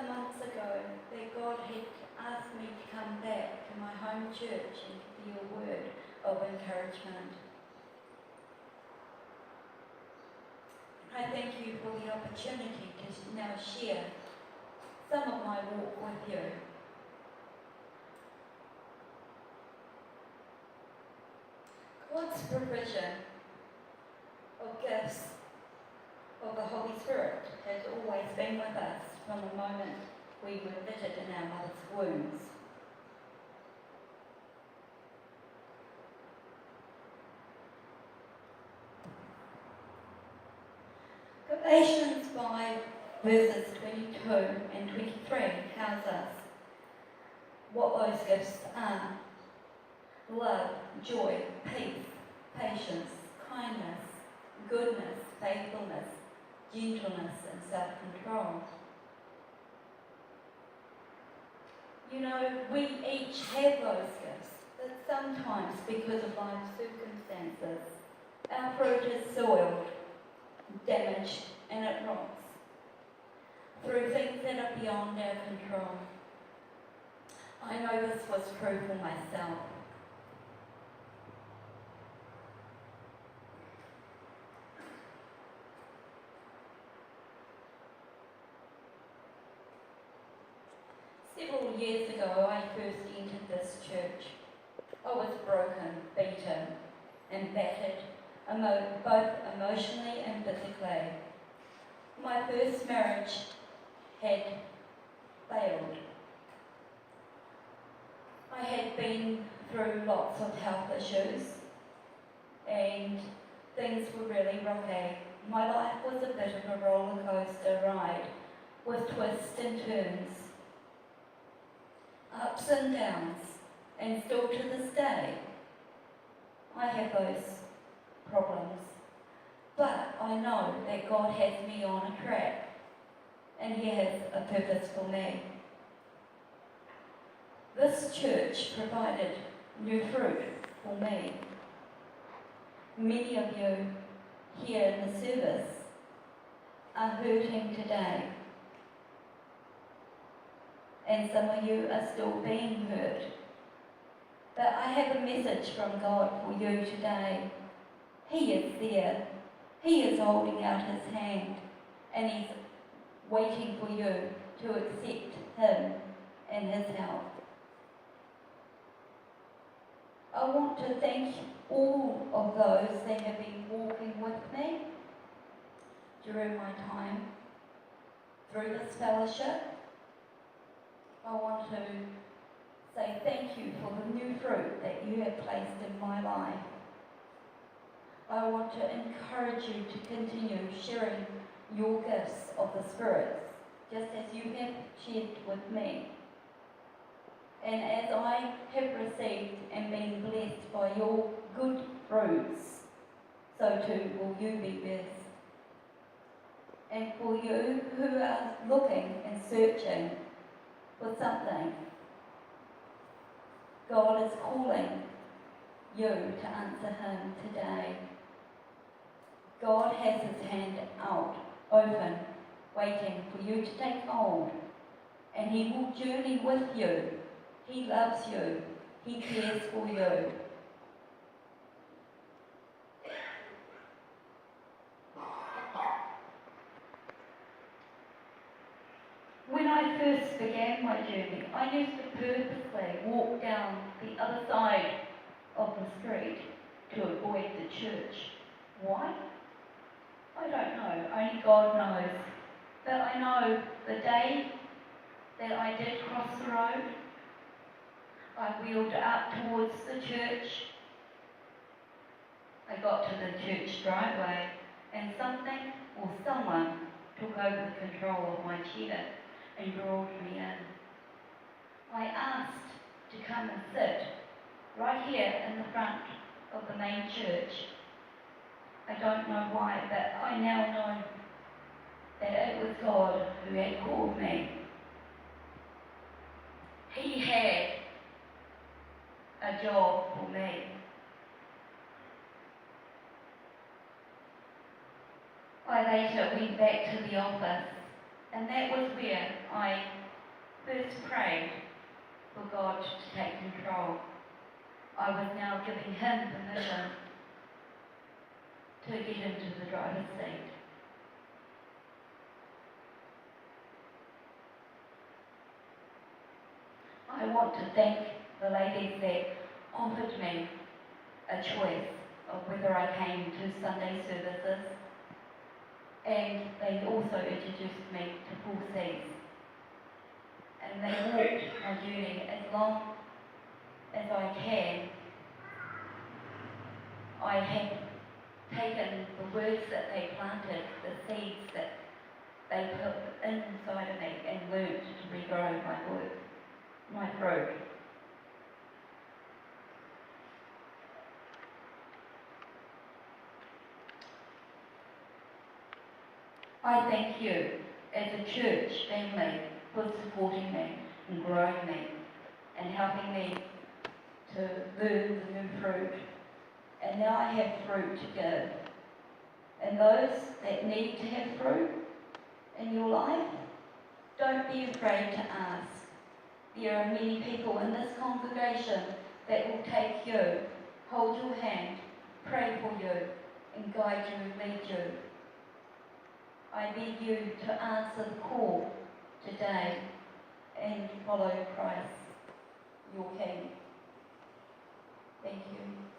some months ago that God had asked me to come back to my home church and to be a word of encouragement. I thank you for the opportunity to now share some of my walk with you. God's provision of gifts of the Holy Spirit has always been with us from the moment we were fitted in our mother's wombs. Galatians 5 verses 22 and 23 tells us what those gifts are: love, joy, peace, patience, kindness, goodness, faithfulness, gentleness, and self-control. You know, we each have those gifts, but sometimes because of life circumstances, our fruit is soiled, damaged, and it rots through things that are beyond our control. I know this was true for myself. Several years ago, I first entered this church. I was broken, beaten, and battered, both emotionally and physically. My first marriage had failed. I had been through lots of health issues, and things were really rocky. My life was a bit of a roller coaster ride with twists and turns, ups and downs, and still to this day, I have those problems. But I know that God has me on a track, and He has a purpose for me. This church provided new fruit for me. Many of you here in the service are hurting today, and some of you are still being hurt. But I have a message from God for you today. He is there. He is holding out His hand, and He's waiting for you to accept Him and His help. I want to thank all of those that have been walking with me during my time through this fellowship. I want to say thank you for the new fruit that you have placed in my life. I want to encourage you to continue sharing your gifts of the Spirit, just as you have shared with me. And as I have received and been blessed by your good fruits, so too will you be blessed. And for you who are looking and searching for something, God is calling you to answer Him today. God has His hand out, open, waiting for you to take hold, and He will journey with you. He loves you. He cares for you. When I first began my journey, I used to purposely walk down the other side of the street to avoid the church. Why? I don't know. Only God knows. But I know the day that I did cross the road, I wheeled up towards the church. I got to the church driveway, and something or someone took over the control of my chair and drawed me in. I asked to come and sit right here in the front of the main church. I don't know why, but I now know that it was God who had called me. He had a job for me. I later went back to the office And that was where I first prayed for God to take control. I was now giving him permission to get into the driver's seat. I want to thank the ladies that offered me a choice of whether I came to Sunday services, and they also introduced me to full seats. And they walked my journey as long as I can. I have taken the words that they planted, the seeds that they put inside of me, and learned to regrow my fruit. I thank you as a church family for supporting me and growing me and helping me to learn the new fruit. And now I have fruit to give. And those that need to have fruit in your life, don't be afraid to ask. There are many people in this congregation that will take you, hold your hand, pray for you, and guide you, lead you. I beg you to answer the call today and follow Christ, your King. Thank you.